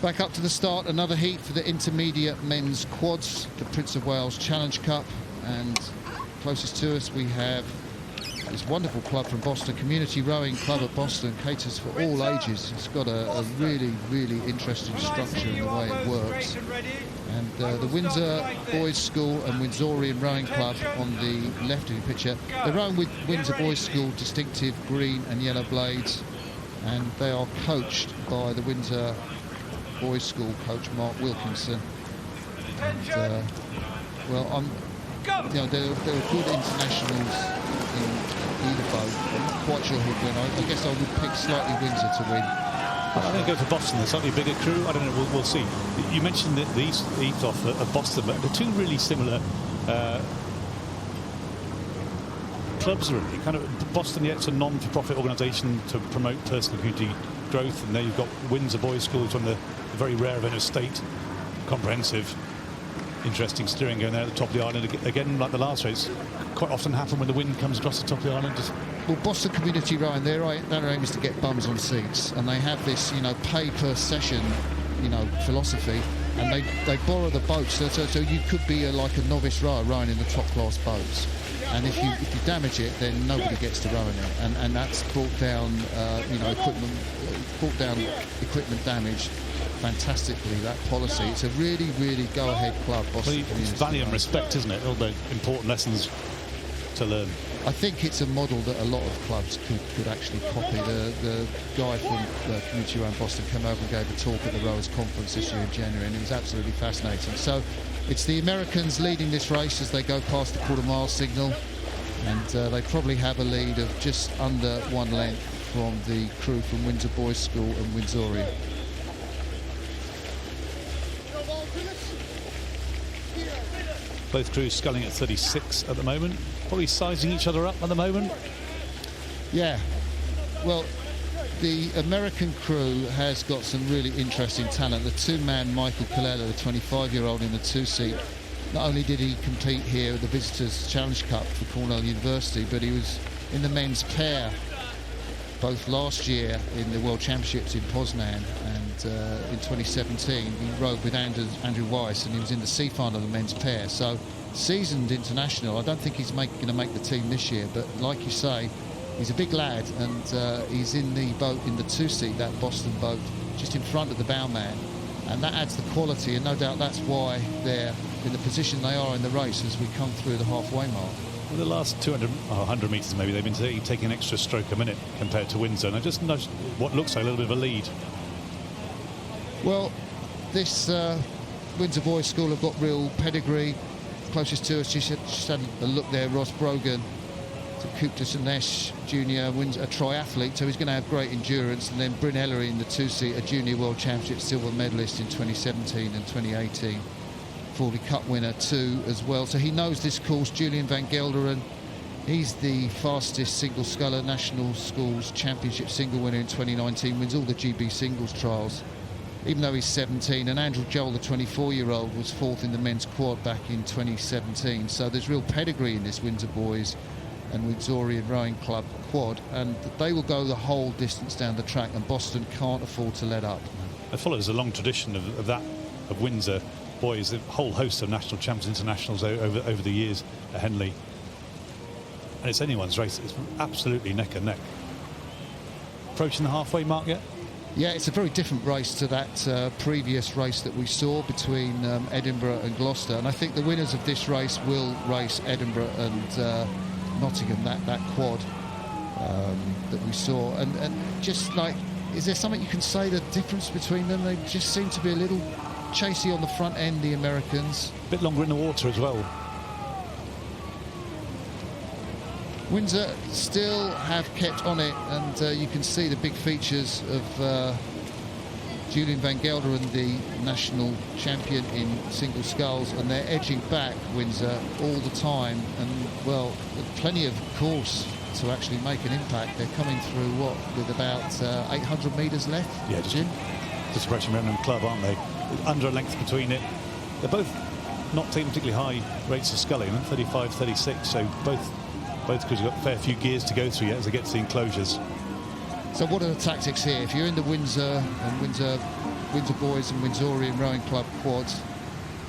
Back up to the start, another heat for the intermediate men's quads, the Prince of Wales Challenge Cup. And closest to us we have this wonderful club from Boston, Community Rowing Club at Boston, caters for all ages. It's got a really, really interesting structure in the way it works. And the Windsor Boys School and Windsorian Rowing Club on the left of the picture. They're rowing with Windsor Boys School distinctive green and yellow blades, and they are coached by the Windsor Boys School coach Mark Wilkinson. And, well, there are good internationals in either boat. I'm not quite sure who'd win. I guess I would pick slightly Windsor to win. I'm going to go for Boston. They're slightly bigger crew. I don't know. We'll see. You mentioned the ethos of Boston, but the two really similar clubs, really. Kind of Boston, yeah, it's a non-for-profit organisation to promote personal community growth, and then you've got Windsor Boys School, which on the very rare event of state, comprehensive, interesting steering going there at the top of the island. Again, like the last race, quite often happen when the wind comes across the top of the island. Well, Boston Community Rowing, their aim is to get bums on seats, and they have this, pay per session, philosophy, and they borrow the boats, so you could be like a novice rower rowing in the top class boats, and if you damage it, then nobody gets to row in it, and that's brought down equipment damage fantastically, that policy. It's a really, really go-ahead club, Boston Community. It's value and respect, isn't it? All the important lessons to learn. I think it's a model that a lot of clubs could actually copy. The guy from Community Rowing Boston came over and gave a talk at the Rowers Conference this year in January, and it was absolutely fascinating. So it's the Americans leading this race as they go past the quarter-mile signal, and they probably have a lead of just under 1 length from the crew from Windsor Boys School and Windsorian. Both crews sculling at 36 at the moment. Probably sizing each other up at the moment. Yeah. Well, the American crew has got some really interesting talent. The two-man Michael Colella, the 25-year-old in the two-seat, not only did he compete here at the Visitors Challenge Cup for Cornell University, but he was in the men's pair both last year in the World Championships in Poznan, and in 2017 he rowed with Andrew Weiss, and he was in the C final of the men's pair. So seasoned international. I don't think he's going to make the team this year, but like you say, he's a big lad, and he's in the boat in the two-seat, that Boston boat, just in front of the bowman, and that adds the quality, and no doubt that's why they're in the position they are in the race as we come through the halfway mark. Well, the last 200 or 100 metres maybe, they've been taking an extra stroke a minute compared to Windsor, and I just nudged what looks like a little bit of a lead. Well, this Windsor Boys School have got real pedigree. Closest to us, just had a look there, Ross Brogan, to Kuptas Anesh Junior, a triathlete, so he's going to have great endurance. And then Bryn Ellery in the two-seat, a Junior World Championship silver medalist in 2017 and 2018. Fawley Cup winner too as well, so he knows this course. Julian Van Gelderen, he's the fastest single sculler, National Schools Championship single winner in 2019, wins all the GB singles trials, even though he's 17. And Andrew Joel, the 24-year-old, was fourth in the men's quad back in 2017. So there's real pedigree in this Windsor Boys and Windsorian Rowing Club quad, and they will go the whole distance down the track, and Boston can't afford to let up. It follows a long tradition of Windsor Boys, a whole host of national champions, internationals over the years at Henley, and it's anyone's race. It's absolutely neck and neck. Approaching the halfway mark yet? Yeah, it's a very different race to that previous race that we saw between Edinburgh and Gloucester, and I think the winners of this race will race Edinburgh and Nottingham, that quad that we saw. And just like, is there something you can say the difference between them? They just seem to be a little chasey on the front end, the Americans. A bit longer in the water as well. Windsor still have kept on it, and you can see the big features of Julian Van Gelderen, the national champion in single sculls, and they're edging back Windsor all the time, and well, plenty of course to actually make an impact. They're coming through with about 800 metres left. Yeah, just approaching Remnant Club, aren't they? Under a length between it. They're both not taking particularly high rates of sculling, 35, 36, so both because you've got a fair few gears to go through yet as they get to the enclosures. So what are the tactics here? If you're in the Windsor and Windsor Windsor Boys and Windsorian Rowing Club quads.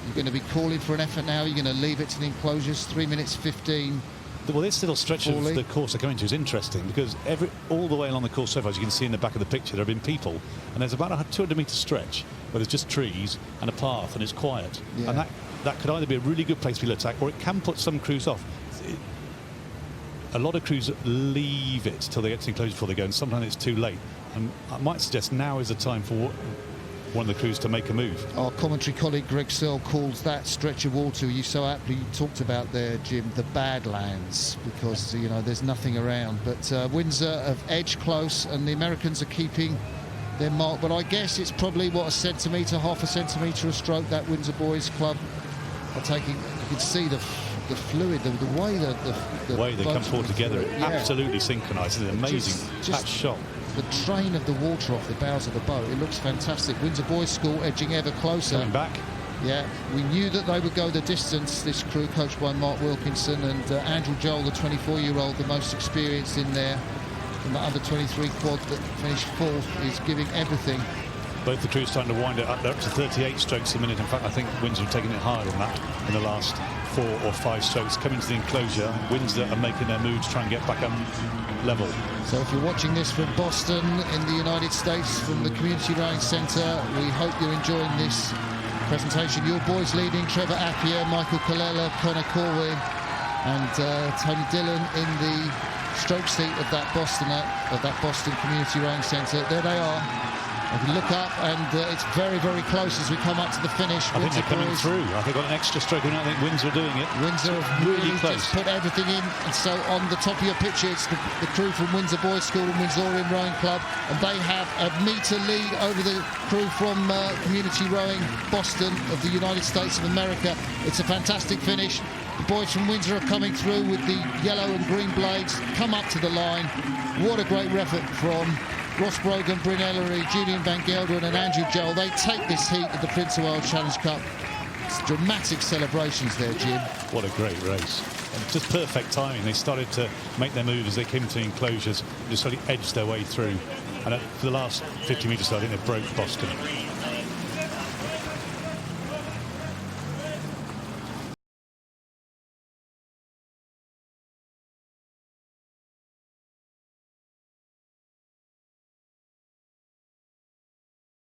You're going to be calling for an effort now. You're going to leave it to the enclosures. 3 minutes 15. Well, this little stretch of Poorly. the course they're coming to is interesting because all the way along the course so far, as you can see in the back of the picture, there have been people, and there's about a 200-metre stretch where there's just trees and a path, and it's quiet. Yeah. And that could either be a really good place for you to attack, or it can put some crews off. A lot of crews leave it till they get to the enclosure before they go, and sometimes it's too late. And I might suggest now is the time for one of the crews to make a move. Our commentary colleague Greg Searle calls that stretch of water you so aptly talked about there, Jim, the Badlands, because you know there's nothing around. But Windsor have edged close, and the Americans are keeping their mark. But I guess it's probably what, a centimetre, half a centimetre a stroke that Windsor Boys Club are taking. You can see the fluid, the way that the way they come boats forward move together, through it. Yeah. absolutely synchronised. It's an amazing Just patch shot. The train of the water off the bows of the boat, it looks fantastic. Windsor Boys School edging ever closer. Coming back. Yeah, we knew that they would go the distance, this crew coached by Mark Wilkinson, and Andrew Joel, the 24-year-old, the most experienced in there, in the under-23 quad that finished fourth, is giving everything. Both the crews starting to wind it up. They're up to 38 strokes a minute. In fact, I think Windsor have taken it higher than that in the last 4 or 5 strokes. Coming to the enclosure, Windsor are making their move to try and get back up level. So if you're watching this from Boston in the United States, from the Community Rowing Centre, we hope you're enjoying this presentation. Your boys leading: Trevor Appiah, Michael Colella, Connor Corwin, and Tony Dillon in the stroke seat of that Boston Community Rowing Centre. There they are. If you look up, and it's very, very close as we come up to the finish. I think they're coming through. I think they've got an extra stroke, and I think Windsor are doing it. Windsor have really close. just put everything in. And so on the top of your picture, it's the crew from Windsor Boys School and Windsorian Rowing Club, and they have a metre lead over the crew from Community Rowing Boston of the United States of America. It's a fantastic finish. The boys from Windsor are coming through with the yellow and green blades, come up to the line. What a great effort from Ross Brogan, Bryn Ellery, Julian Van Gelderen and Andrew Joel. They take this heat at the Prince of Wales Challenge Cup. It's dramatic celebrations there, Jim. What a great race. And just perfect timing. They started to make their move as they came to the enclosures, just sort of edged their way through. And for the last 50 metres, I think they broke Boston.